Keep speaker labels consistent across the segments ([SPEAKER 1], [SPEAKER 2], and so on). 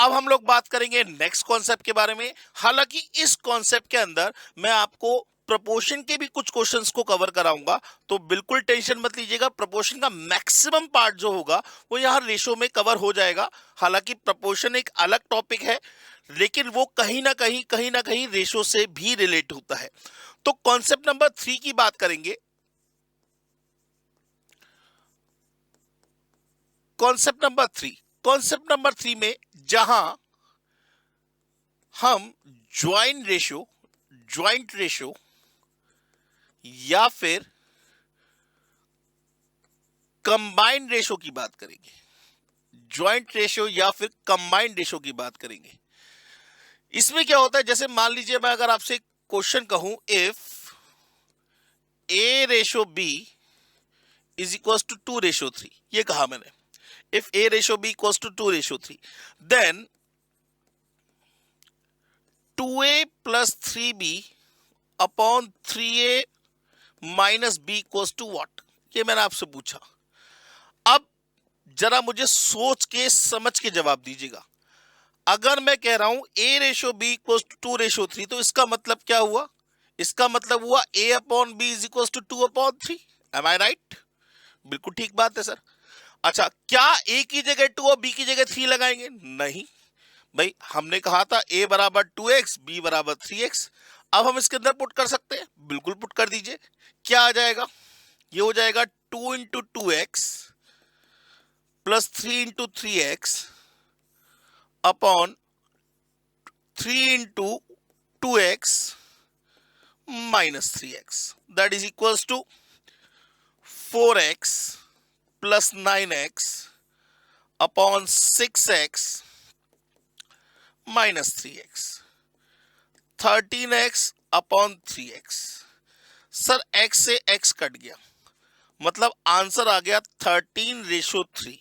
[SPEAKER 1] अब हम लोग बात करेंगे नेक्स्ट कॉन्सेप्ट के बारे में। हालांकि इस कॉन्सेप्ट के अंदर मैं आपको प्रोपोर्शन के भी कुछ क्वेश्चंस को कवर कराऊंगा, तो बिल्कुल टेंशन मत लीजिएगा। प्रोपोर्शन का मैक्सिमम पार्ट जो होगा वो यहाँ रेशो में कवर हो जाएगा। हालांकि प्रोपोर्शन एक अलग टॉपिक है, लेकिन वो कहीं ना कहीं रेशो से भी रिलेट होता है। तो कॉन्सेप्ट नंबर 3 की बात करेंगे। कॉन्सेप्ट नंबर थ्री में जहां हम ज्वाइंट रेशो या फिर कंबाइंड रेशो की बात करेंगे। ज्वाइंट रेशो या फिर कंबाइंड रेशो की बात करेंगे। इसमें क्या होता है, जैसे मान लीजिए मैं अगर आपसे क्वेश्चन कहूं, if A ratio B is equal to 2:3, ये कहा मैंने। If A ratio B equal to 2:3, then 2a plus 3b upon 3a minus B equal to what, ये मैंने आपसे पूछा। अब जरा मुझे सोच के समझ के जवाब दीजिएगा। अगर मैं कह रहा हूं a ratio B equal to 2:3, तो इसका मतलब क्या हुआ? इसका मतलब हुआ a upon B is equal to 2/3। Am I right? बिल्कुल ठीक बात है सर। अच्छा, क्या a की जगह 2 और b की जगह 3 लगाएंगे? नहीं भाई, हमने कहा था a बराबर 2x, b बराबर 3x। अब हम इसके अंदर पुट कर सकते हैं, बिल्कुल पुट कर दीजिए। क्या आ जाएगा? ये हो जाएगा 2 into 2x plus 3 into 3x upon 3 into 2x minus 3x, that is equals to 4x plus 9x upon 6x minus 3x, 13x upon 3x। Sir x से x कट गया, मतलब आंसर आ गया 13:3।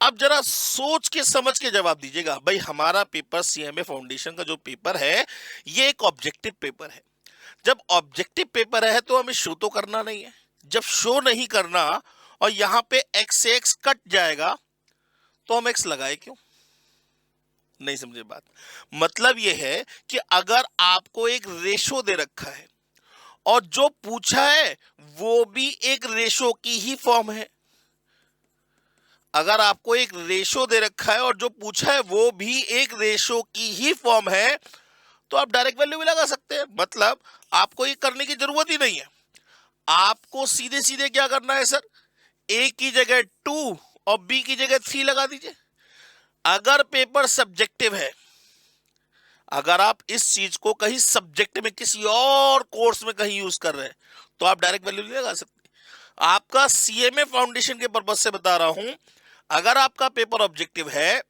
[SPEAKER 1] अब जरा सोच के समझ के जवाब दीजिएगा। भाई, हमारा पेपर सीएमए फाउंडेशन का जो पेपर है, ये एक ऑब्जेक्टिव पेपर है। जब ऑब्जेक्टिव पेपर है तो हमें शो तो करना नहीं है। जब शो नहीं करना और यहां पे x से x कट जाएगा, तो हम x लगाए क्यों? नहीं समझे बात? मतलब यह है कि अगर आपको एक रेशो दे रखा है और जो पूछा है वो भी एक रेशो की ही फॉर्म है, अगर आपको एक रेशो दे रखा है और जो पूछा है वो भी एक रेशो की ही फॉर्म है, तो आप डायरेक्ट वैल्यू भी लगा सकते हैं। मतलब आपको ये करने की जरूरत ही नहीं है। आपको सीधे सीधे क्या करना है सर, a की जगह 2 और b की जगह 3 लगा दीजिए। अगर पेपर सब्जेक्टिव है, अगर आप इस चीज को कहीं सब्जेक्ट में किसी और कोर्स में कहीं यूज कर रहे हैं, तो आप डायरेक्ट वैल्यू नहीं लगा सकते। आपका सीएमए फाउंडेशन के पर्पज से बता रहा हूं, अगर आपका पेपर ऑब्जेक्टिव है,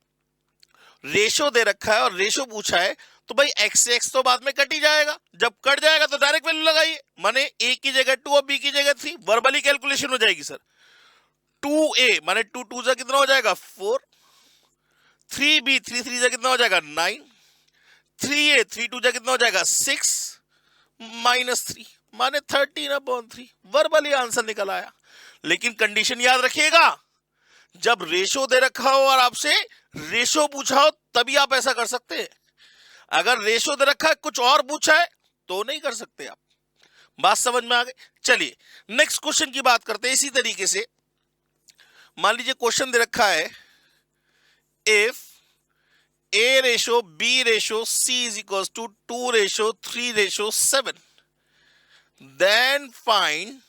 [SPEAKER 1] रेशो दे रखा है और रेशो पूछा है, तो भाई x से x तो बाद में कट ही जाएगा। जब कट जाएगा तो डायरेक्ट वैल्यू लगाइए, माने a की जगह 2 और b की जगह 3, वर्बली कैलकुलेशन हो जाएगी सर। 2a माने 2 2 जा कितना हो जाएगा 4, 3b 3 3 जा कितना हो जाएगा 9, 3a 3 2 जा कितना हो जाएगा 6 माइनस 3 माने 13/3। वर्बली आंसर निकल आया। लेकिन कंडीशन याद रखिएगा, जब रेशो दे रखा हो और आपसे रेशो पूछा हो तभी आप ऐसा कर सकते हैं। अगर रेशो दे रखा है, कुछ और पूछा है, तो नहीं कर सकते आप। बात समझ में आ गई? चलिए नेक्स्ट क्वेश्चन की बात करते हैं। इसी तरीके से मान लीजिए क्वेश्चन दे रखा है, if a ratio b ratio c is equal to 2:3:7, then find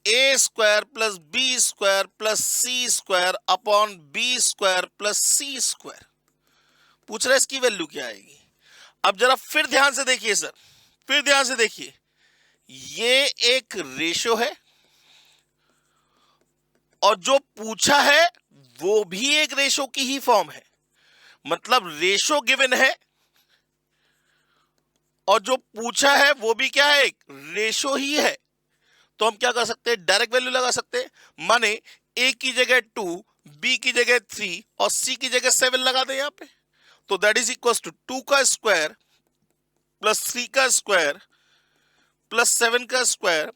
[SPEAKER 1] a square plus b square plus c square upon b square plus c square. पूछ रहा है इसकी वैल्यू क्या आएगी। अब जरा फिर ध्यान से देखिए सर, फिर ध्यान से देखिए, ये एक रेशो है और जो पूछा है वो भी एक रेशो की ही फॉर्म है। मतलब रेशो गिवन है और जो पूछा है वो भी क्या है, एक रेशो ही है। तो हम क्या कर सकते हैं, डायरेक्ट वैल्यू लगा सकते हैं। माने a की जगह 2, b की जगह 3 और c की जगह 7 लगा दें यहां पे। तो दैट इज इक्वल टू 2 का स्क्वायर प्लस 3 का स्क्वायर प्लस 7 का square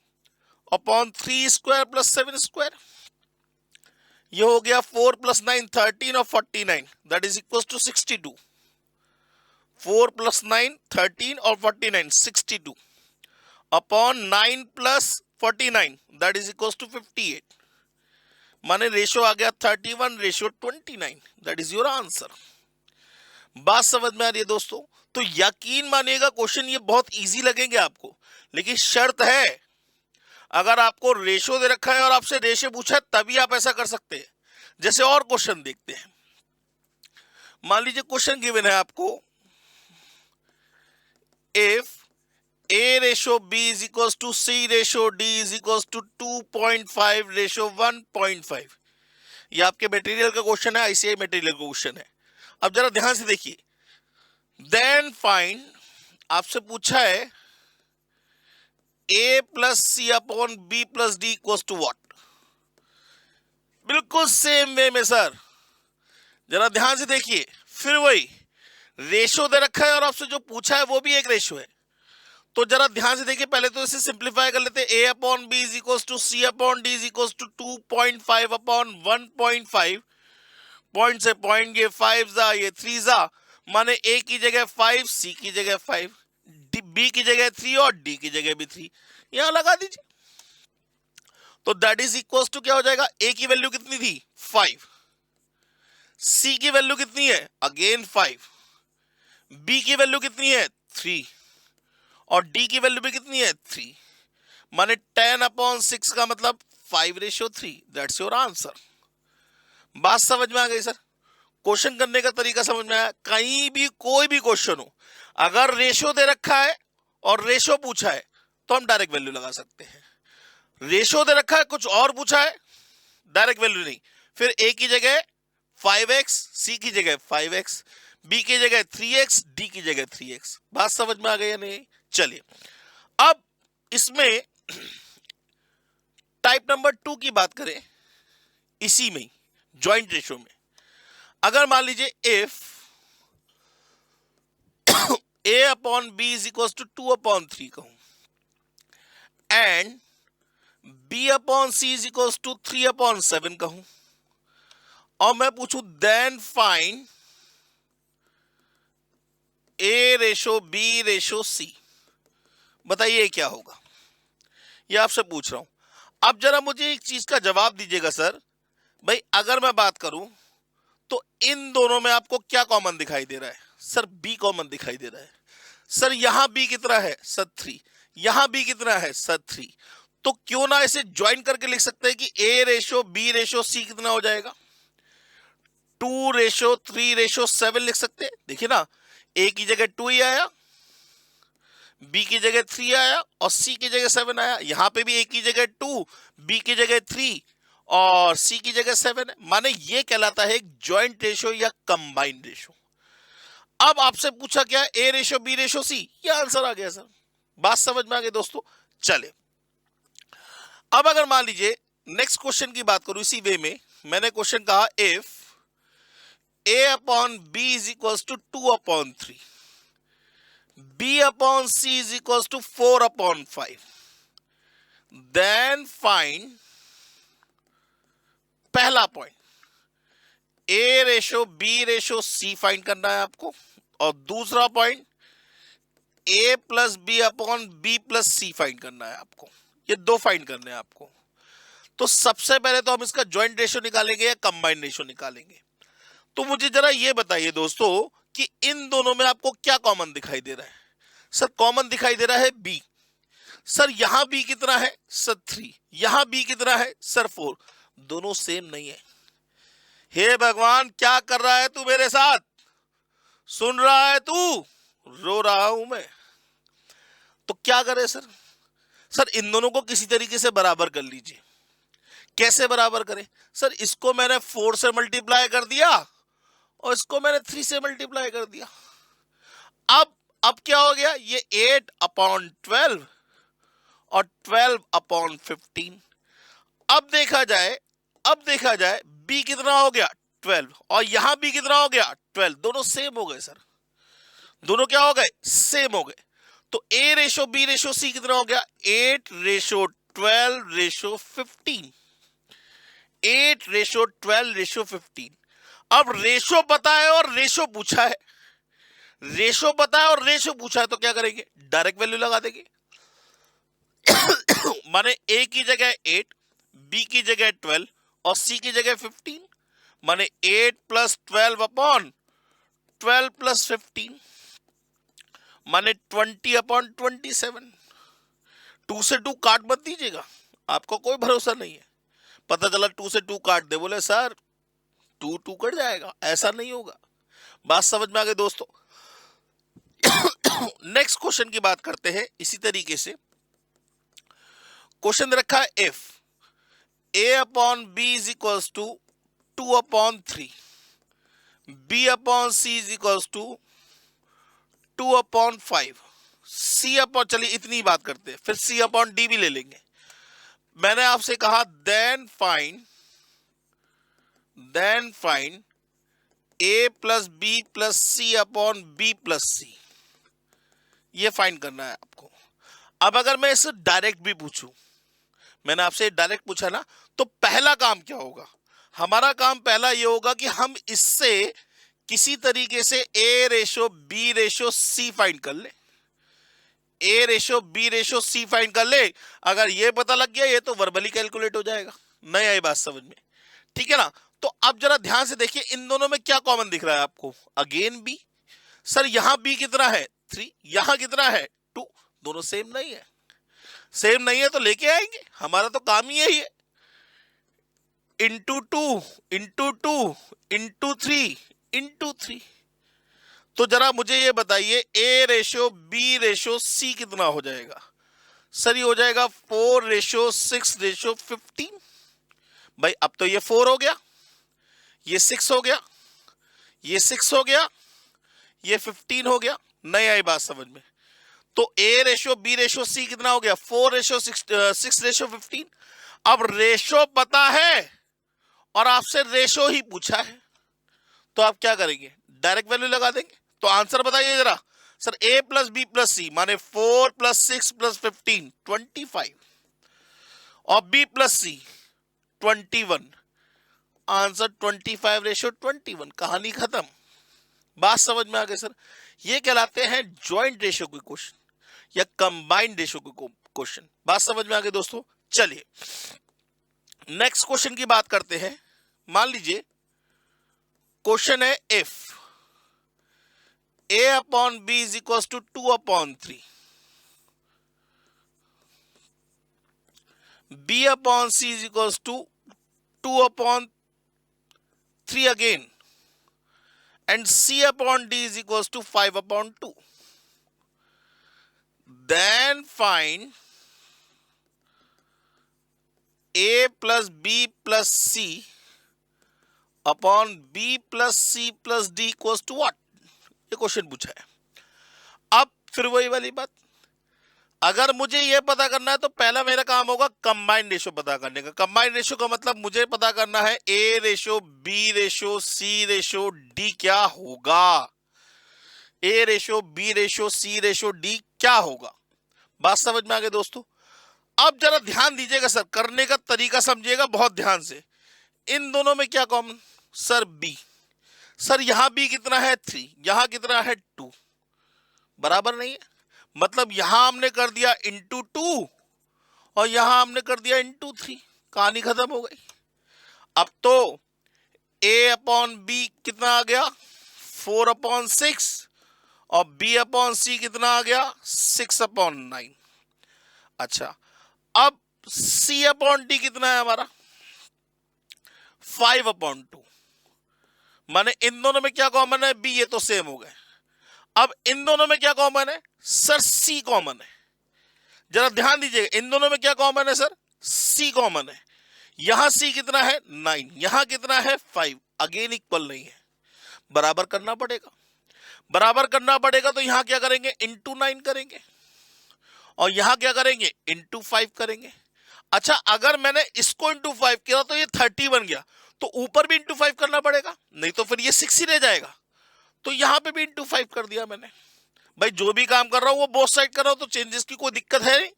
[SPEAKER 1] upon 3 square plus 7 square. ये हो गया 4 + 9 13 और 49 दैट इज इक्वल टू 62। 4 + 9 13 और 49 62 upon 9 + 49 that is equal to 58। माने रेशो आ गया 31:29 दैट इज योर आंसर। बात समझ में आ रही है दोस्तों? तो यकीन मानिएगा क्वेश्चन ये बहुत इजी लगेंगे आपको, लेकिन शर्त है अगर आपको रेशो दे रखा है और आपसे रेशो पूछा है तभी आप ऐसा कर सकते हैं। जैसे और क्वेश्चन देखते हैं। मान लीजिए क्वेश्चन गिवन है आपको, if A/B is equals to C/D is equals to 2.5/1.5। ये आपके मटेरियल का क्वेश्चन है, आईसीआई मटेरियल का क्वेश्चन है। अब जरा ध्यान से देखिए, देन फाइंड, आपसे पूछा है A + C/B + D equals to what. बिल्कुल सेम वे में सर, जरा ध्यान से देखिए, फिर वही रेशो दे रखा है और आपसे जो पूछा है वो भी एक रेशो है। तो जरा ध्यान से देखिए, पहले तो इसे सिंप्लीफाई कर लेते हैं। A/B is equals to C/D is equals to 2.5/1.5। Point से पॉइंट, ये 5 जा, ये 3 जा, माने A की जगह 5, C की जगह 5, B की जगह 3 और D की जगह भी 3 यहां लगा दीजिए। तो दैट इज इक्वल्स टू क्या हो जाएगा, A की वैल्यू कितनी थी 5, C की वैल्यू कितनी है अगेन 5, B की वैल्यू कितनी है 3 और D की वैल्यू भी कितनी है 3, माने 10/6 का मतलब 5/3 दैट्स योर आंसर। बात समझ में आ गई सर? क्वेश्चन करने का तरीका समझ में आया? कहीं भी कोई भी क्वेश्चन हो, अगर रेशो दे रखा है और रेशो पूछा है तो हम डायरेक्ट वैल्यू लगा सकते हैं। रेशो दे रखा है, कुछ और पूछा है, डायरेक्ट वैल्यू नहीं, फिर A की जगह 5x, C की जगह 5x, B की जगह 3x, D की जगह 3x। बात समझ में आ गई या नहीं? चलिए अब इसमें टाइप नंबर 2 की बात करें, इसी में ज्वाइंट रेशो में। अगर मान लीजिए if A/B is equals to 2/3 कहूं and B/C is equals to 3/7 कहूं, और मैं पूछूं देन फाइंड A/B/C, बताइए क्या होगा? ये आपसे पूछ रहा हूं। अब जरा मुझे एक चीज का जवाब दीजिएगा सर, भाई अगर मैं बात करूं तो इन दोनों में आपको क्या कॉमन दिखाई दे रहा है? सर B कॉमन दिखाई दे रहा है। सर यहां B कितना है सर 3, यहां B कितना है सर 3, तो क्यों ना इसे ज्वाइन करके लिख सकते हैं कि A/B/C कितना हो जाएगा, 2/3/7 लिख सकते हैं। देखिए ना, A की जगह 2 ही आया, B की जगह 3 आया और C की जगह 7 आया। यहां पे भी A की जगह 2, B की जगह 3 और C की जगह 7 है, माने ये कहलाता है एक ज्वाइंट रेशो या कंबाइंड रेशो। अब आपसे पूछा क्या, A/B/C, ये आंसर आ गया सर। बात समझ में आ गई दोस्तों? चले अब अगर मान लीजिए नेक्स्ट क्वेश्चन की बात करूं, इसी वे में मैंने क्वेश्चन कहा if A/B is equals to 2/3, B/C is equals to 4/5, then find, पहला पॉइंट A/B/C फाइंड करना है आपको, और दूसरा point A + B/B + C find करना है आपको। ये दो फाइंड करने हैं आपको। तो सबसे पहले तो हम इसका ज्वाइंट रेशो निकालेंगे या कंबाइंड रेशो निकालेंगे। तो मुझे जरा ये बताइए दोस्तों कि इन दोनों में आपको क्या कॉमन दिखाई दे रहा है? सर कॉमन दिखाई दे रहा है B। सर यहां B कितना है सर 3, यहां B कितना है सर 4, दोनों सेम नहीं है। हे भगवान, क्या कर रहा है तू मेरे साथ? सुन रहा है तू? रो रहा हूं मैं। तो क्या करें सर? सर इन दोनों को किसी तरीके से बराबर कर लीजिए। कैसे बराबर करें? सर इसको मैंने 4 से मल्टीप्लाई कर दिया और इसको मैंने 3 से मल्टीप्लाई कर दिया। अब क्या हो गया, ये 8/12 और 12/15। अब देखा जाए B कितना हो गया 12 और यहां B कितना हो गया 12, दोनों सेम हो गए सर। दोनों क्या हो गए? सेम हो गए। तो A/B/C कितना हो गया 8/12/15। 8:12:15। अब रेशो पता है और रेशो पूछा है, रेशो पता है और रेशो पूछा है, तो क्या करेंगे, डायरेक्ट वैल्यू लगा देंगे। माने ए की जगह 8, बी की जगह 12 और सी की जगह 15, माने 8 + 12 अपॉन 12 + 15 माने 20/27। 2 से 2 काट मत दीजिएगा, आपको कोई भरोसा नहीं है। पता चला 2 से 2 काट दे, बोले सर 2 2 कट जाएगा, ऐसा नहीं होगा। बात समझ में आ गई दोस्तों। नेक्स्ट क्वेश्चन की बात करते हैं इसी तरीके से। क्वेश्चन रखा है if a/b is equals to 2/3, b/c is equals to 2/5, चलिए इतनी बात करते हैं, फिर c/d भी ले लेंगे। मैंने आपसे कहा then find a + b + c/b + c, ये फाइंड करना है आपको। अब अगर मैं इसे डायरेक्ट भी पूछूं, मैंने आपसे डायरेक्ट पूछा ना, तो पहला काम क्या होगा, हमारा काम पहला ये होगा कि हम इससे किसी तरीके से a/b/c फाइंड कर ले, a/b/c फाइंड कर ले। अगर ये पता लग गया, ये तो वर्बली कैलकुलेट हो जाएगा। नहीं आई बात समझ में, ठीक है ना। तो अब जरा ध्यान से देखिए, इन दोनों में क्या कॉमन दिख रहा है आपको, अगेन b। सर यहां b कितना है 3, यहां कितना है 2, दोनों सेम नहीं है। सेम नहीं है तो लेके आएंगे, हमारा तो काम ही यही है। Into 2 into 2 into 3 into 3। तो जरा मुझे ये बताइए a/b/c कितना हो जाएगा। सर ये हो जाएगा 4/6/15। भाई अब तो ये 4 हो गया, ये 6 हो गया, ये 6 हो गया, ये 15 हो गया। नहीं आई बात समझ में। तो a/b/c कितना हो गया 4/6/15। अब रेशो पता है और आपसे रेशो ही पूछा है, तो आप क्या करेंगे, डायरेक्ट वैल्यू लगा देंगे। तो आंसर बताइए जरा। सर a + b + c माने 4 + 6 + 15 25 और b + c 21। आंसर 25/21। कहानी खत्म। बात समझ में आ गई सर। ये कहलाते हैं ज्वाइंट रेशियो के क्वेश्चन या कंबाइंड रेशियो के क्वेश्चन। बात समझ में आ गई दोस्तों। चलिए नेक्स्ट क्वेश्चन की बात करते हैं। मान लीजिए क्वेश्चन है if a/b is equals to 2/3, b/c is equals to 2/3 again, and c/d is equals to 5/2. Then find a plus b plus c upon b plus c plus d equals to what? ये question पूछा है। अब फिर वही वाली बात, अगर मुझे ये पता करना है तो पहला मेरा काम होगा कंबाइंड रेशियो पता करने का। कंबाइंड रेशियो का मतलब मुझे पता करना है a/b/c/d क्या होगा, a/b/c/d क्या होगा। बात समझ में आ गई दोस्तों। अब जरा ध्यान दीजिएगा सर, करने का तरीका समझिएगा बहुत ध्यान से। इन दोनों में क्या कॉमन, सर b। सर यहां b कितना है 3, यहां कितना है 2, बराबर नहीं है। मतलब यहां हमने कर दिया इंटू 2 और यहां हमने कर दिया इंटू 3, कहानी खत्म हो गई। अब तो a/b कितना आ गया 4/6 और b/c कितना आ गया 6/9। अच्छा अब c/d कितना है हमारा 5/2। माने इन दोनों में क्या कॉमन है b, ये तो सेम हो गए। अब इन दोनों में क्या कॉमन है सर c कॉमन है। जरा ध्यान दीजिएगा, इन दोनों में क्या कॉमन है सर c कॉमन है। यहां c कितना है 9, यहां कितना है 5, अगेन इक्वल नहीं है, बराबर करना पड़ेगा। बराबर करना पड़ेगा तो यहां क्या करेंगे इंटू 9 करेंगे और यहां क्या करेंगे इंटू 5 करेंगे। अच्छा अगर मैंने इसको इंटू 5 किया तो ये 30 बन गया, तो ऊपर भी इंटू 5 करना पड़ेगा, नहीं तो फिर ये 6 ही रह जाएगा। तो यहां पे भी इंटू 5 कर दिया मैंने। भाई जो भी काम कर रहा हूं वो बोथ साइड कर रहा हूं, तो चेंजेस की कोई दिक्कत है नहीं।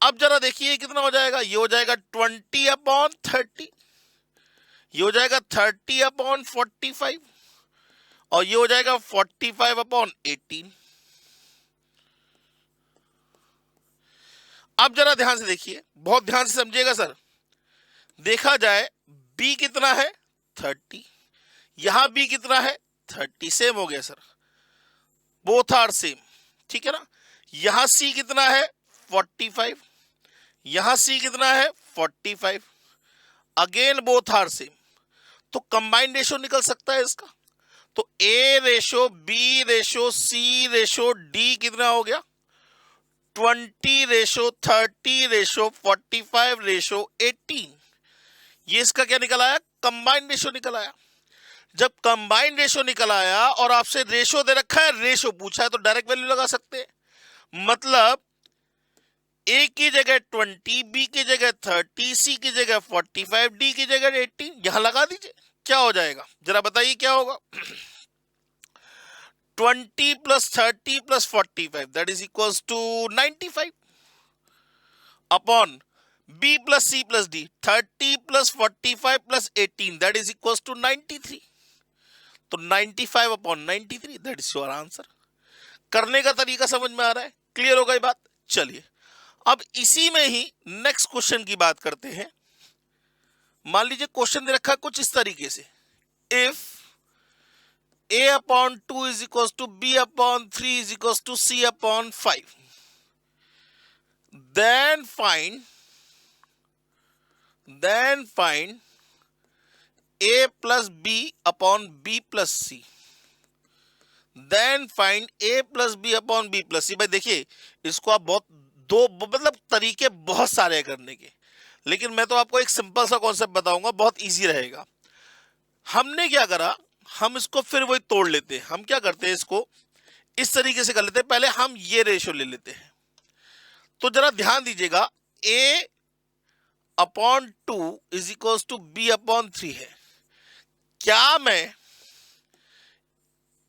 [SPEAKER 1] अब जरा देखिए कितना हो जाएगा, ये हो जाएगा 20/30। ये हो जाएगा 30/45 और ये हो जाएगा 45/18। अब जरा ध्यान से देखिए, बहुत ध्यान से समझिएगा सर। देखा जाए b कितना है 30, यहां b कितना है 30, सेम हो गया सर, बोथ आर सेम, ठीक है ना। यहां c कितना है 45, यहां c कितना है 45, अगेन बोथ आर सेम, तो कंबाइंड रेशो निकल सकता है इसका। तो a ratio b ratio c ratio d कितना हो गया 20 रेशो 30 रेशो 45 रेशो 18। ये इसका क्या निकल आया, कंबाइंड रेशो निकल आया। जब कंबाइंड रेशो निकल आया और आपसे रेशो दे रखा है, रेशो पूछा है, तो डायरेक्ट वैल्यू लगा सकते हैं। मतलब ए की जगह 20, बी की जगह 30, सी की जगह 45, डी की जगह 18, यहां लगा दीजिए। क्या हो जाएगा जरा बताइए, क्या होगा 20 + 30 + 45 that is equals to 95 upon b + c + d 30 + 45 + 18 that is equals to 93। तो 95/93 दैट इज योर आंसर। करने का तरीका समझ में आ रहा है, क्लियर हो गई बात। चलिए अब इसी में ही नेक्स्ट क्वेश्चन की बात करते हैं। मान लीजिए क्वेश्चन दे रखा है कुछ इस तरीके से, if a/2 = b/3 = c/5 then find a plus b/b plus c, then find a plus b/b plus c। भाई देखिए इसको आप बहुत दो मतलब तरीके बहुत सारे हैं करने के, लेकिन मैं तो आपको एक सिंपल सा कॉन्सेप्ट बताऊंगा, बहुत इजी रहेगा। हमने क्या करा, हम इसको फिर वही तोड़ लेते हैं। हम क्या करते हैं, इसको इस तरीके से कर लेते हैं। पहले हम ये रेशो ले लेते हैं। तो जरा ध्यान दीजिएगा, a/2 = b/3 है। क्या मैं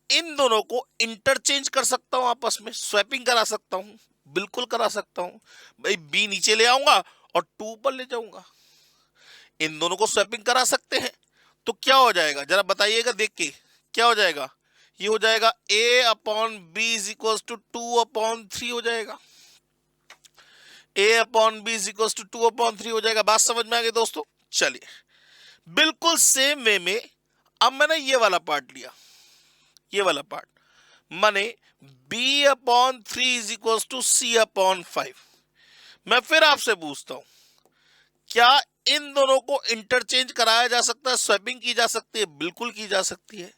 [SPEAKER 1] इन दोनों को इंटरचेंज कर सकता हूं, आपस में स्वैपिंग करा सकता हूं? बिल्कुल करा सकता हूं भाई। b नीचे ले आऊंगा और 2 ऊपर ले जाऊंगा, इन दोनों को स्वैपिंग करा सकते हैं। तो क्या हो जाएगा जरा बताइएगा देख के, क्या हो जाएगा, ये हो जाएगा a/b = 2/3 हो जाएगा। a/b = 2/3 हो जाएगा। बात समझ में आ गई दोस्तों। चलिए बिल्कुल सेम वे में अब मैंने ये वाला पार्ट लिया, ये वाला पार्ट माने b/3 = c/5। मैं फिर आपसे पूछता हूं, क्या इन दोनों को इंटरचेंज कराया जा सकता है, स्वैपिंग की जा सकती है? बिल्कुल की जा सकती है।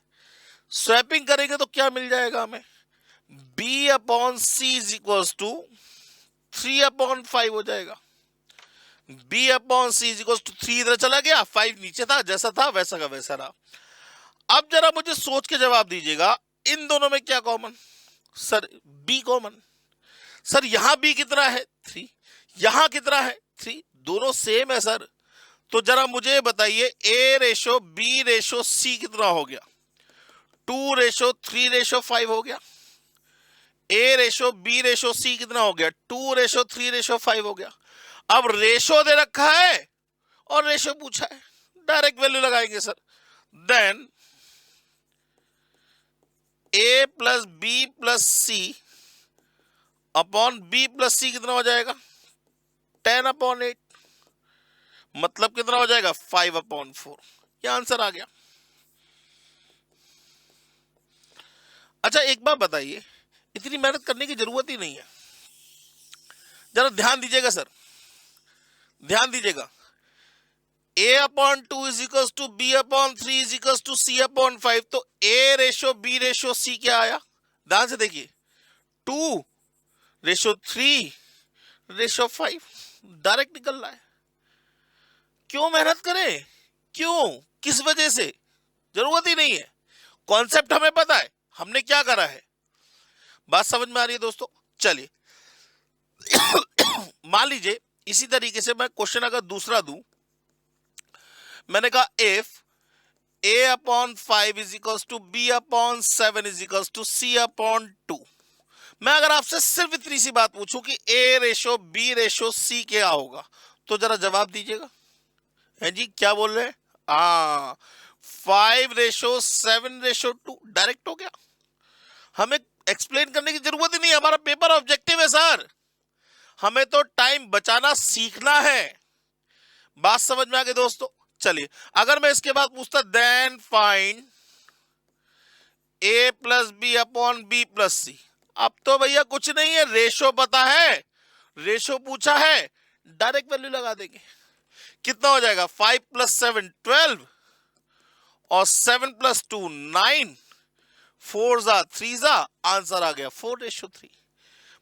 [SPEAKER 1] स्वैपिंग करेंगे तो क्या मिल जाएगा हमें, b/c = 3/5 हो जाएगा। b/c = 3 इधर चला गया, 5 नीचे था, जैसा था वैसा का वैसा रहा। अब जरा मुझे सोच के जवाब दीजिएगा, इन दोनों में क्या common? Sir b common. Sir यहां b कितना है 3, यहां कितना है 3, दोनों सेम है सर। तो जरा मुझे बताइए a/b/c कितना हो गया, 2/3/5 हो गया। a/b/c कितना हो गया, 2/3/5 हो गया। अब रेशो दे रखा है और रेशो पूछा है, डायरेक्ट वैल्यू लगाएंगे sir. Then a + b + c upon b + c कितना हो जाएगा 10/8, मतलब कितना हो जाएगा 5/4। ये आंसर आ गया। अच्छा एक बात बताइए, इतनी मेहनत करने की जरूरत ही नहीं है। जरा ध्यान दीजिएगा सर, ध्यान दीजिएगा। a/2 = b/3 = c/5, तो a/b/c क्या आया, ध्यान से देखिए 2/3/5 डायरेक्ट निकल रहा है। क्यों मेहनत करें, क्यों, किस वजह से, जरूरत ही नहीं है। कॉन्सेप्ट हमें पता है, हमने क्या करा है। बात समझ में आ रही है दोस्तों। चलिए मान लीजिए इसी तरीके से मैं क्वेश्चन अगर दूसरा दूं, मैंने कहा इफ a/5 = b/7 = c/2। मैं अगर आपसे सिर्फ इतनी सी बात पूछूं कि a/b/c क्या होगा, तो जरा जवाब दीजिएगा। है जी, क्या बोल रहे हैं हाँ, 5:7:2 डायरेक्ट हो गया। हमें एक्सप्लेन करने की जरूरत ही नहीं, हमारा पेपर ऑब्जेक्टिव है सर। हमें तो टाइम बचाना सीखना है। बात समझ में आ गई दोस्तों? चलिए, अगर मैं इसके बाद पूछता then find a plus B upon B plus C, अब तो भैया कुछ नहीं है, रेशो पता है, रेशो पूछा है, डायरेक्ट वैल्यू लगा देंगे। कितना हो जाएगा? 5 + 7 12 और 7 + 2 9, 4 जा 3 जा, आंसर आ गया 4:3।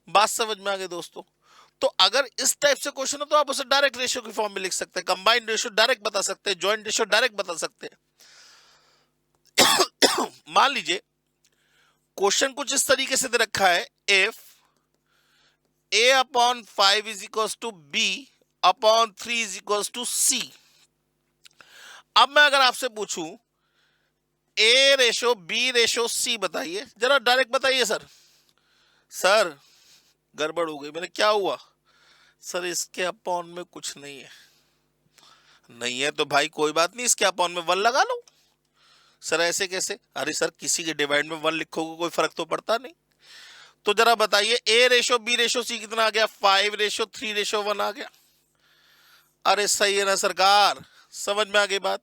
[SPEAKER 1] बात समझ में आ गई दोस्तों? तो अगर इस टाइप से क्वेश्चन हो तो आप उसे डायरेक्ट रेशियो की फॉर्म में लिख सकते हैं, कंबाइंड रेशियो डायरेक्ट बता सकते हैं, जॉइंट रेशियो डायरेक्ट बता सकते हैं। मान लीजिए क्वेश्चन कुछ इस तरीके से दे रखा है, if a/5 is equal to b/3 is equal to c। अब मैं अगर आपसे पूछूं a/b/c बताइए, जरा डायरेक्ट बताइए सर। सर गड़बड़ हो गई, मैंने क्या हुआ? सर इसके अपॉन में कुछ नहीं है। नहीं है तो भाई कोई बात नहीं, इसके अपॉन में 1 लगा लो। सर ऐसे कैसे? अरे सर किसी के डिवाइड में 1 लिखोगे कोई फर्क तो पड़ता नहीं। तो जरा बताइए a/b/c कितना आ गया? 5:3:1 आ गया। अरे सही है ना सरकार, समझ में आ गई बात,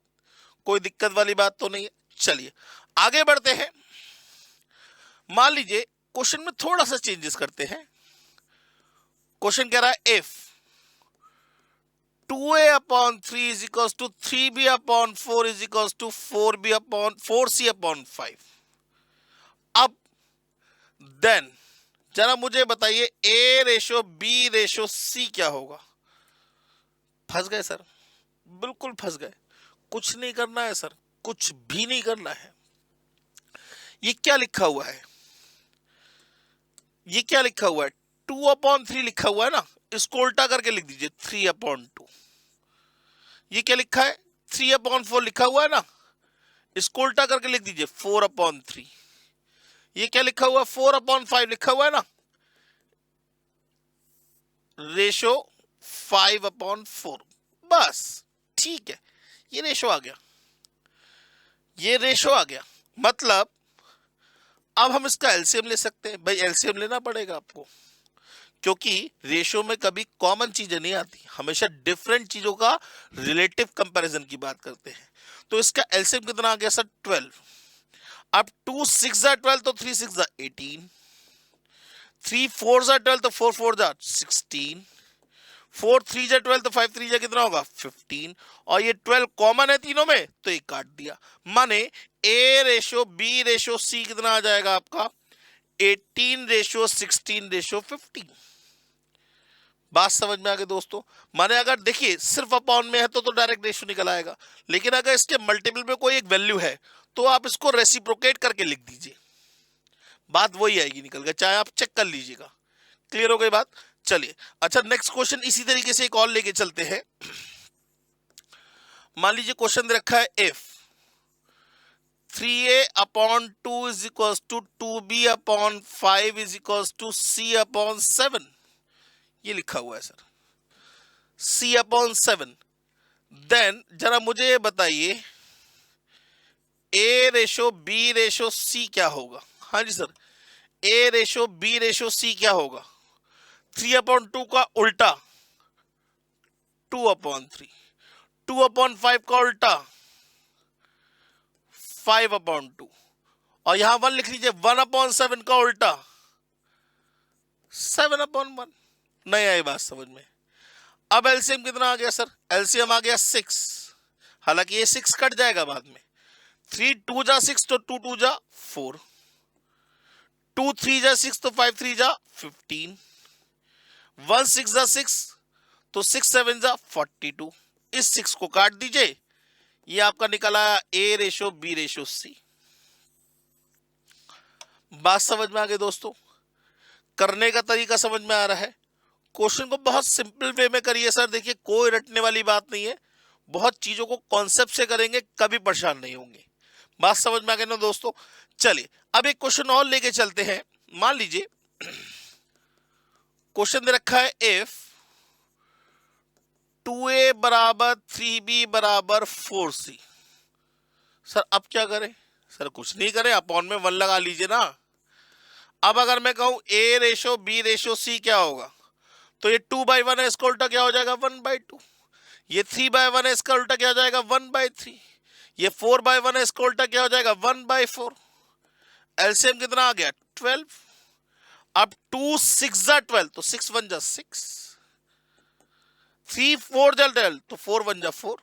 [SPEAKER 1] कोई दिक्कत वाली बात तो नहीं है। चलिए आगे बढ़ते हैं। मान लीजिए क्वेश्चन में थोड़ा सा चेंजेस करते हैं। क्वेश्चन कह रहा है if 2a/3 is equal to 3b/4 is equal to 4c/5। अब देन जरा मुझे बताइए a/b/c क्या होगा? फंस गए सर, बिल्कुल फंस गए। कुछ नहीं करना है सर, कुछ भी नहीं करना है। ये क्या लिखा हुआ है? ये क्या लिखा हुआ है? 2/3 लिखा हुआ है ना, इसको उल्टा करके लिख दीजिए 3/2। ये क्या लिखा है? 3/4 लिखा हुआ है ना, इसको उल्टा करके लिख दीजिए 4/3। ये क्या लिखा हुआ है? 4/5 लिखा हुआ है ना, रेशो 5/4। बस ठीक है, ये रेशो आ गया, ये रेशो आ गया। मतलब अब हम इसका एलसीएम ले सकते हैं। भाई एलसीएम लेना पड़ेगा आपको, क्योंकि रेशो में कभी कॉमन चीजें नहीं आती, हमेशा डिफरेंट चीजों का रिलेटिव कंपैरिजन की बात करते हैं। तो इसका एलसीएम कितना आ गया सर? 12। अब 2 6 जा 12 तो 3 6 जा 18, 3 4 जा 12 तो 4 4 जा 16, 4 3 जा 12 तो 5 3 जा कितना होगा? 15। और ये 12 कॉमन है तीनों में तो ये काट दिया, माने a/b/c कितना आ जाएगा आपका? 18:16:15। बात समझ में आ गई दोस्तों? माने अगर देखिए सिर्फ अपॉन में है तो डायरेक्ट रेशियो निकल आएगा, लेकिन अगर इसके मल्टीपल में कोई एक वैल्यू है तो आप इसको रेसिप्रोकेट करके लिख दीजिए, बात वही आएगी निकल के, चाहे आप चेक कर लीजिएगा। क्लियर हो गई बात? चलिए अच्छा, नेक्स्ट क्वेश्चन इसी तरीके से एक और लेके चलते हैं। मान लीजिए क्वेश्चन दे रखा है if 3a/2 is equal to 2b/5 is equal to c/7। ये लिखा हुआ है सर, c/7। देन जरा मुझे ये बताइए a/b/c क्या होगा? हाँ जी सर, a/b/c क्या होगा? 3/2 का उल्टा 2/3, 2/5 का उल्टा 5/2, और यहां 1 लिख लीजिए, 1/7 का उल्टा 7/1। नहीं आई बात समझ में? अब एलसीएम कितना आ गया सर? एलसीएम आ गया 6। हालांकि ये 6 कट जाएगा बाद में, 3 2 जा 6 तो 2 2 जा 4, 2 3 जा 6 तो 5 3 जा 15, 1 6 जा 6 तो 6 7 जा 42। इस 6 को काट दीजिए, ये आपका निकल आया a/b/c। बात समझ में आ गई दोस्तों? करने का तरीका समझ में आ रहा है? क्वेश्चन को बहुत सिंपल वे में करिए सर, देखिए कोई रटने वाली बात नहीं है, बहुत चीजों को कॉन्सेप्ट से करेंगे, कभी परेशान नहीं होंगे। बात समझ में आ गई ना दोस्तों? चलिए अब एक क्वेश्चन और लेके चलते हैं। मान लीजिए क्वेश्चन दे रखा है if 2a = 3b = 4c। Sir अब क्या करें? सर कुछ नहीं करें, अपॉन में 1 लगा लीजिए ना। अब अगर मैं कहूं ए रेशो बी रेशो सी क्या होगा, तो ये 2/1 है, इसका उल्टा क्या हो जाएगा 1/2। ये 3/1 है, इसका उल्टा क्या हो जाएगा 1/3। ये 4/1 है, इसका उल्टा क्या हो जाएगा 1/4। एलसीएम कितना आ गया 12। अब 2 6 जा 12, तो 6 1 जा 6, 3 4 जा 12, तो 4 1 जा 4,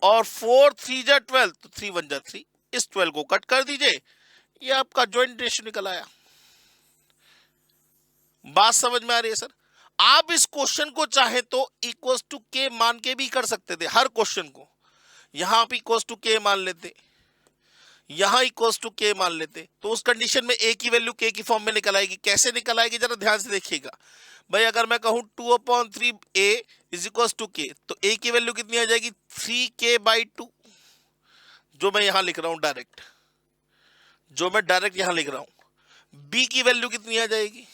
[SPEAKER 1] और 4 3 जा 12, तो 3 1 जा 3। इस 12 को कट कर दीजिए, ये आपका ज्वाइंट रेशियो निकल आया। बात समझ में आ रही है सर? आप इस क्वेश्चन को चाहे तो इक्वल्स टू के मान के भी कर सकते थे, हर क्वेश्चन को। यहां आप इक्वल्स टू के मान लेते, यहां इक्वल्स टू के मान लेते, तो उस कंडीशन में ए की वैल्यू के की फॉर्म में निकल आएगी। कैसे निकल आएगी जरा ध्यान से देखिएगा भाई। अगर मैं कहूं 2/3 ए इज इक्वल्स टू के, तो ए की वैल्यू कितनी आ जाएगी 3k/2, जो मैं यहां लिख रहा हूं डायरेक्ट, जो मैं डायरेक्ट यहां लिख रहा हूं। बी की वैल्यू कितनी आ जाएगी,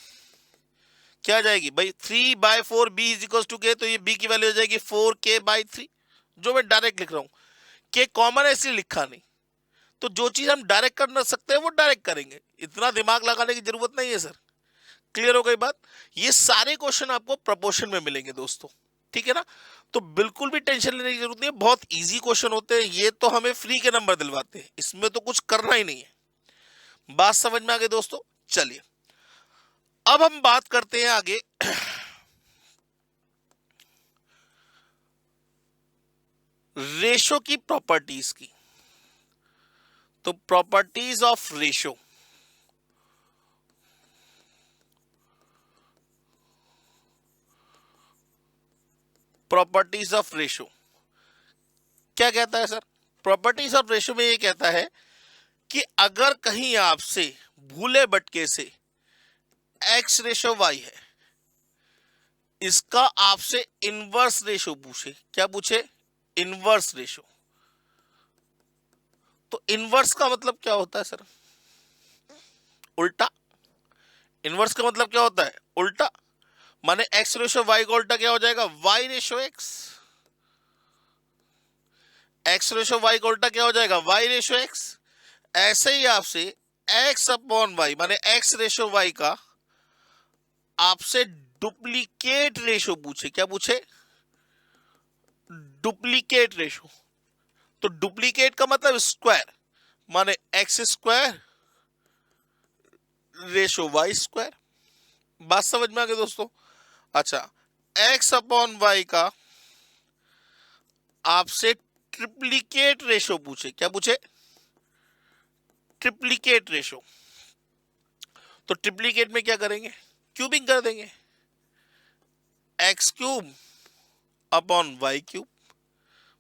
[SPEAKER 1] क्या आ जाएगी भाई 3/4 बी इज इक्वल्स टू के, तो ये बी की वैल्यू हो जाएगी 4k/3, जो मैं डायरेक्ट लिख रहा हूं। के कॉमन है इसलिए लिखा नहीं, तो जो चीज हम डायरेक्ट कर सकते हैं वो डायरेक्ट करेंगे, इतना दिमाग लगाने की जरूरत नहीं है सर। क्लियर हो गई बात? ये सारे क्वेश्चन आपको प्रोपोर्शन में मिलेंगे दोस्तों, ठीक है ना? तो बिल्कुल भी टेंशन लेने की जरूरत नहीं है, बहुत इजी क्वेश्चन होते हैं ये, तो हमें फ्री के नंबर दिलवाते हैं, इसमें तो कुछ करना ही नहीं है। बात समझ में आ गई दोस्तों? चलिए अब हम बात करते हैं आगे रेशो की प्रॉपर्टीज की। तो properties of ratio, properties of ratio क्या कहता है सर? प्रॉपर्टीज ऑफ रेशो में ये कहता है कि अगर कहीं आपसे भूले भटके से x रेशो y है, इसका आपसे इनवर्स रेशो पूछे, क्या पूछे? Inverse ratio. तो इनवर्स का मतलब क्या होता है सर? उल्टा। इनवर्स का मतलब क्या होता है? उल्टा। माने x रेशो y का उल्टा क्या हो जाएगा y ratio x। x ratio y का उल्टा क्या हो जाएगा y रेशो x। ऐसे ही आपसे x/y माने x रेशो y का आपसे डुप्लीकेट रेशो पूछे, क्या पूछे? Duplicate ratio. तो डुप्लीकेट का मतलब स्क्वायर, माने x square ratio y square. बात समझ में आ गई दोस्तों? अच्छा, x/y का आपसे ट्रिप्लीकेट रेशो पूछे, क्या पूछे? Triplicate ratio. तो ट्रिप्लीकेट में क्या करेंगे? क्यूबिंग कर देंगे, x³/y³।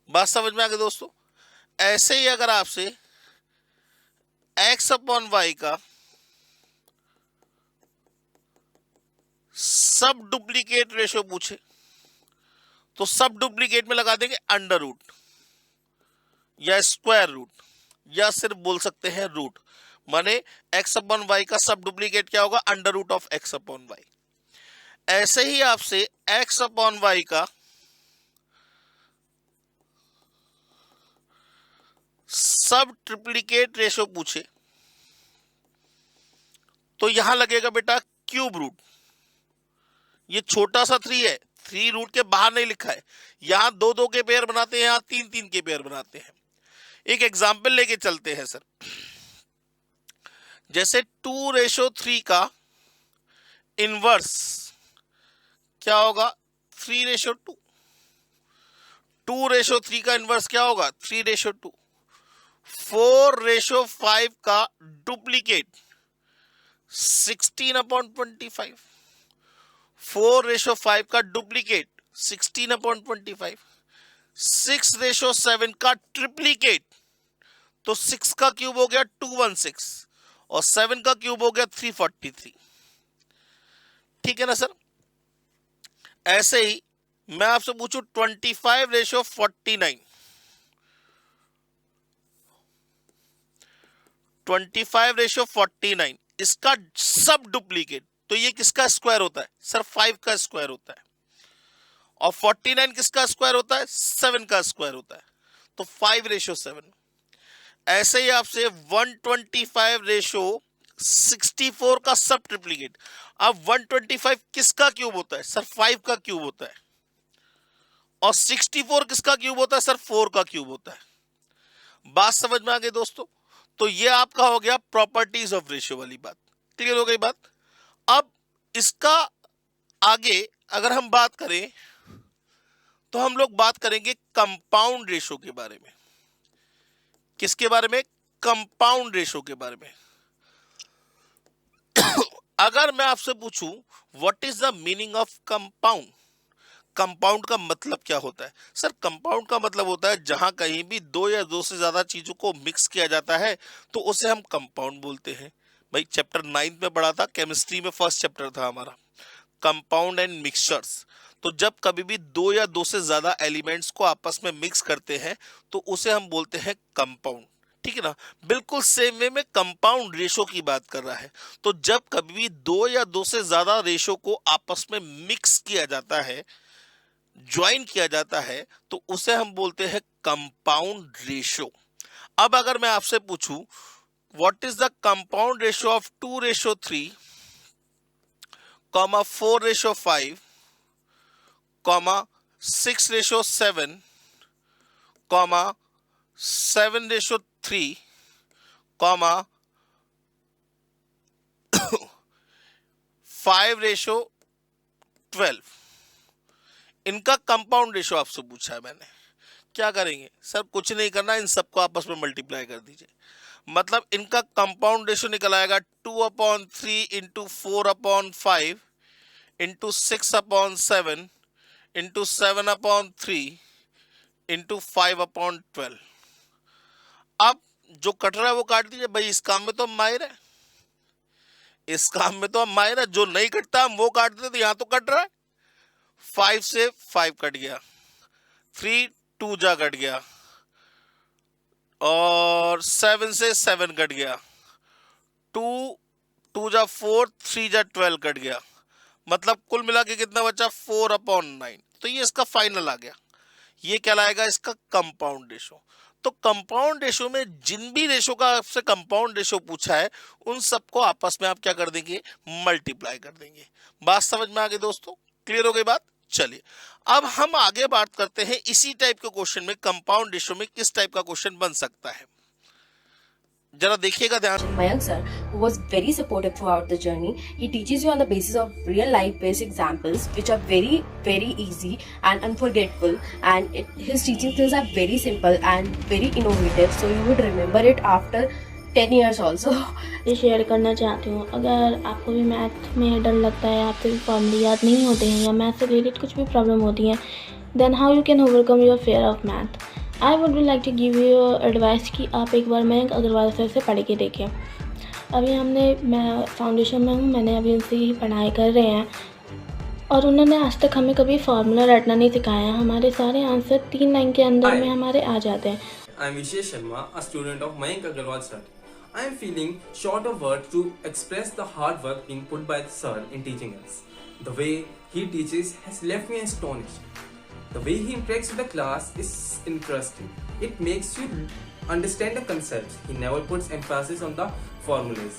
[SPEAKER 1] बात समझ में आ गई दोस्तों? ऐसे ही अगर आपसे x/y का सब डुप्लीकेट रेशो पूछे, तो सब डुप्लीकेट में लगा देंगे अंडर रूट या स्क्वायर रूट, या सिर्फ बोल सकते हैं रूट। माने x/y का सब डुप्लीकेट क्या होगा? Under root of x/y। ऐसे ही आपसे x/y का सब ट्रिप्लीकेट रेशो पूछे, तो यहां लगेगा बेटा क्यूब रूट। ये छोटा सा 3 है, 3 रूट के बाहर नहीं लिखा है, यहां 2 के पेयर बनाते हैं, यहां 3 के पेयर बनाते हैं। एक एग्जाम्पल लेके चलते हैं सर। जैसे 2:3 का इनवर्स क्या होगा? 3:2। 2:3 का इनवर्स क्या होगा? 3:2। 4:5 का डुप्लीकेट 16/25। 4:5 का डुप्लीकेट 16/25। 6:7 का ट्रिप्लीकेट, तो 6 का क्यूब हो गया 216 और 7 का क्यूब हो गया 343। ठीक है ना सर? ऐसे ही मैं आपसे पूछूं 25:49, 25:49 इसका सब डुप्लीकेट, तो ये किसका स्क्वायर होता है सर? 5 का स्क्वायर होता है। और 49 किसका स्क्वायर होता है? 7 का स्क्वायर होता है। तो 5:7। ऐसे ही आपसे 125:64 का सब ट्रिप्लीकेट। अब 125 किसका क्यूब होता है सर? 5 का क्यूब होता है। और 64 किसका क्यूब होता है सर? 4 का क्यूब होता है। बात समझ में आ गई दोस्तों? तो ये आपका हो गया प्रॉपर्टीज ऑफ रेशियो वाली बात। क्लियर हो गई बात? अब इसका आगे अगर हम बात करें तो हम लोग बात करेंगे कंपाउंड रेशो के बारे में। किसके बारे में? कंपाउंड रेशो के बारे में। अगर मैं आपसे पूछूं what is the meaning of compound, compound का मतलब क्या होता है सर? कंपाउंड का मतलब होता है जहां कहीं भी दो या दो से ज्यादा चीजों को मिक्स किया जाता है तो उसे हम कंपाउंड बोलते हैं। भाई चैप्टर 9 में पढ़ा था, केमिस्ट्री में फर्स्ट चैप्टर था हमारा, कंपाउंड एंड मिक्सचर्स। तो जब कभी भी दो या दो से ज्यादा एलिमेंट्स को आपस में मिक्स करते हैं तो उसे हम बोलते हैं कंपाउंड। ठीक है ना? बिल्कुल सेम वे में कंपाउंड रेशो की बात कर रहा है। तो जब कभी भी दो या दो से ज्यादा रेशो को आपस में मिक्स किया जाता है, ज्वाइन किया जाता है, तो उसे हम बोलते हैं कंपाउंड रेशो। अब अगर मैं आपसे पूछूं what is the compound ratio of 2:3, 4:5, 6:7, 7:3, 5:12, इनका कंपाउंड रेशो आपसे पूछा है मैंने। क्या करेंगे सर? कुछ नहीं करना, इन सबको आपस में मल्टीप्लाई कर दीजिए। मतलब इनका कंपाउंड रेशो निकल आएगा 2/3 इंटू 4/5 इंटू 6/7 इंटू 7/3 इंटू 5/12। अब जो कट रहा है वो काट दीजिए। भाई इस काम में तो हम माहिर है, इस काम में तो हम माहिर है। जो नहीं कटता हम वो काट देते, तो यहां तो कट रहा है। 5 से 5 कट गया, 3 2 जा कट गया, और 7 से 7 कट गया, 2 2 जा 4, 3 जा 12 कट गया। मतलब कुल मिला के कितना बचा? 4/9। तो ये इसका फाइनल आ गया। ये कहलाएगा इसका कंपाउंड रेशो। तो कंपाउंड रेशो में जिन भी रेशो का आपसे कंपाउंड रेशो पूछा है उन सबको आपस में आप क्या कर देंगे? मल्टीप्लाई कर देंगे। बात समझ में आ गई दोस्तों? क्लियर हो गई बात? चलिए अब हम आगे बात करते हैं इसी टाइप के क्वेश्चन में, कंपाउंड रेशो में किस टाइप का क्वेश्चन बन सकता है। जरा देखिएगा ध्यान।
[SPEAKER 2] Mayank sir, who was very supportive throughout the journey, he teaches you on the basis of real life based examples, which are very, very easy and unforgettable. And his teaching skills are very simple and very innovative. So you would remember it after 10 years also.
[SPEAKER 3] ये share करना चाहती हूँ। अगर आपको भी math में डर लगता है, आपके भी फॉर्मूले याद नहीं होते हैं या मैथ से रिलेटेड कुछ भी प्रॉब्लम होती है, then how you can overcome your fear of math. I would like to give you advice कि आप एक बार मयंक अग्रवाल सर से पढ़ के देखें। अभी मैं फाउंडेशन में हूँ, मैंने अभी उनसे ही पढ़ाई कर रहे हैं और उन्होंने आज तक हमें कभी फार्मूला रटना नहीं सिखाया। हमारे सारे आंसर 3 लाइन के अंदर में हमारे आ जाते हैं।
[SPEAKER 4] I am Vishesh Sharma, a student of Mayank Agarwal sir. I am feeling short of words to express the hard work being put by the sir in teaching us. The way he teaches has left me astonished. The way he interacts with the class is interesting. It makes you understand the concepts. He never puts emphasis on the formulas.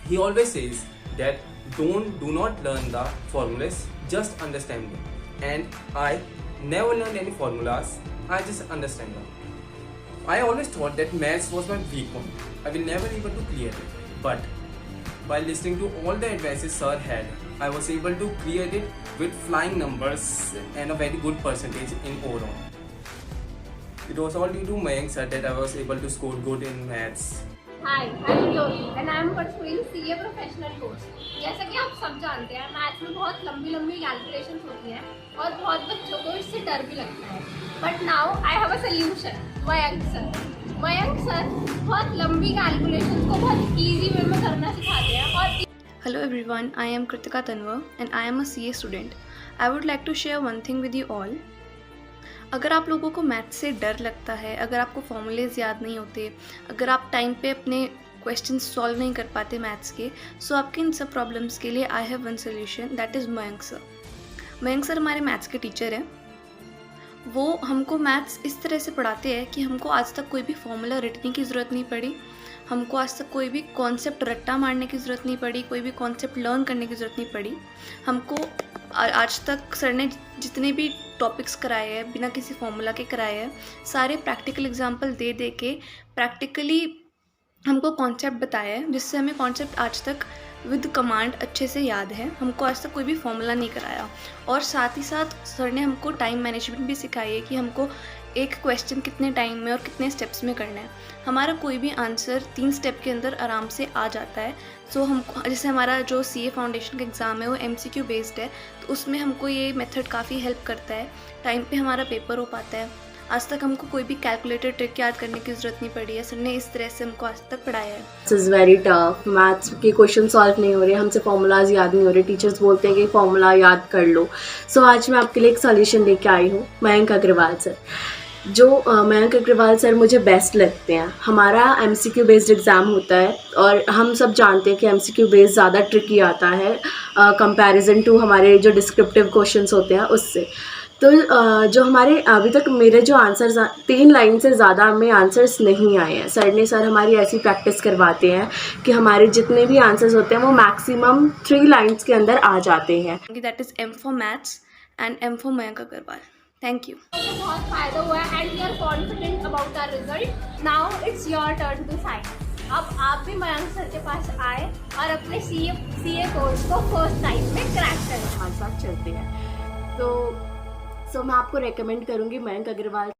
[SPEAKER 4] He always says that do not learn the formulas, just understand them. And I never learned any formulas, I just understand them. I always thought that maths was my weak point. I will never able to clear it. But by listening to all the advices sir had, I was able to clear it with flying numbers and a very good percentage in overall. It was all due to Mayank sir that I was able to score good in maths.
[SPEAKER 5] Hi, I'm Jyoti and I'm pursuing CA professional course. जैसा कि आप सब जानते हैं maths में बहुत लंबी calculations होती हैं और बहुत बच्चों को इससे डर भी लगता है। But now I have a solution, Mayank sir. Mayank sir बहुत लंबी कैलकुलेशंस को बहुत इजी वे में करना सिखाते हैं। और
[SPEAKER 6] Hello everyone, I am Kritika Tanwar and I am a CA student. I would like to share one thing with you all. अगर आप लोगों को मैथ से डर लगता है, अगर आपको फॉर्मूलेज याद नहीं होते, अगर आप टाइम पे अपने क्वेश्चन सॉल्व नहीं कर पाते मैथ्स के, सो आपके इन सब प्रॉब्लम्स के लिए I have one solution, that is Mayank sir. Mayank sir हमारे मैथ्स के टीचर हैं वो हमको मैथ्स इस तरह से पढ़ाते हैं कि हमको आज तक कोई भी फॉर्मूला रटने की ज़रूरत नहीं पड़ी, हमको आज तक कोई भी कॉन्सेप्ट रट्टा मारने की ज़रूरत नहीं पड़ी, कोई भी कॉन्सेप्ट लर्न करने की ज़रूरत नहीं पड़ी। हमको आज तक सर ने जितने भी टॉपिक्स कराए हैं बिना किसी फॉर्मूला के कराए हैं, सारे प्रैक्टिकल एग्जांपल दे दे के प्रैक्टिकली हमको कॉन्सेप्ट बताया है, जिससे हमें कॉन्सेप्ट आज तक विद कमांड अच्छे से याद है। हमको आज तक कोई भी फॉर्मूला नहीं कराया। और साथ ही साथ सर ने हमको टाइम मैनेजमेंट भी सिखाई है कि हमको एक क्वेश्चन कितने टाइम में और कितने स्टेप्स में करना है। हमारा कोई भी आंसर 3 स्टेप के अंदर आराम से आ जाता है। सो हमको जैसे हमारा जो CA फाउंडेशन का एग्ज़ाम है वो MCQ बेस्ड है, तो उसमें हमको ये मेथड काफ़ी हेल्प करता है। टाइम पे हमारा पेपर हो पाता है। आज तक हमको कोई भी कैलकुलेटर ट्रिक याद करने की ज़रूरत नहीं पड़ी है। सर ने इस तरह से हमको आज तक पढ़ाया है।
[SPEAKER 2] This is very tough. Maths के क्वेश्चन सॉल्व नहीं हो रहे, हमसे फॉर्मूलाज याद नहीं हो रहे, टीचर्स बोलते हैं कि फॉर्मूला याद कर लो। सो आज मैं आपके लिए एक सॉल्यूशन लेके आई हूँ, मयंक अग्रवाल सर। जो मयंक अग्रवाल सर मुझे बेस्ट लगते हैं। हमारा MCQ बेस्ड एग्ज़ाम होता है और हम सब जानते हैं कि MCQ बेस्ड ज़्यादा ट्रिकी आता है कंपैरिजन टू हमारे जो डिस्क्रिप्टिव क्वेश्चंस होते हैं उससे। तो जो हमारे अभी तक मेरे जो आंसर्स 3 लाइन से ज़्यादा में आंसर्स नहीं आए हैं। सर हमारी ऐसी प्रैक्टिस करवाते हैं कि हमारे जितने भी आंसर्स होते हैं वो मैक्सिमम 3 लाइन्स के अंदर आ जाते हैं।
[SPEAKER 6] That is M for maths and M for Mayank Agrawal. Thank you.
[SPEAKER 5] बहुत फायदा हुआ है and we are confident about our result. Now it's your turn to shine. अब आप भी मयंक सर के पास आए और अपने CA कोर्स को फर्स्ट टाइम में क्रैक करें।
[SPEAKER 2] हमारे साथ चलते हैं। तो मैं आपको रेकमेंड करूँगी मयंक अग्रवाल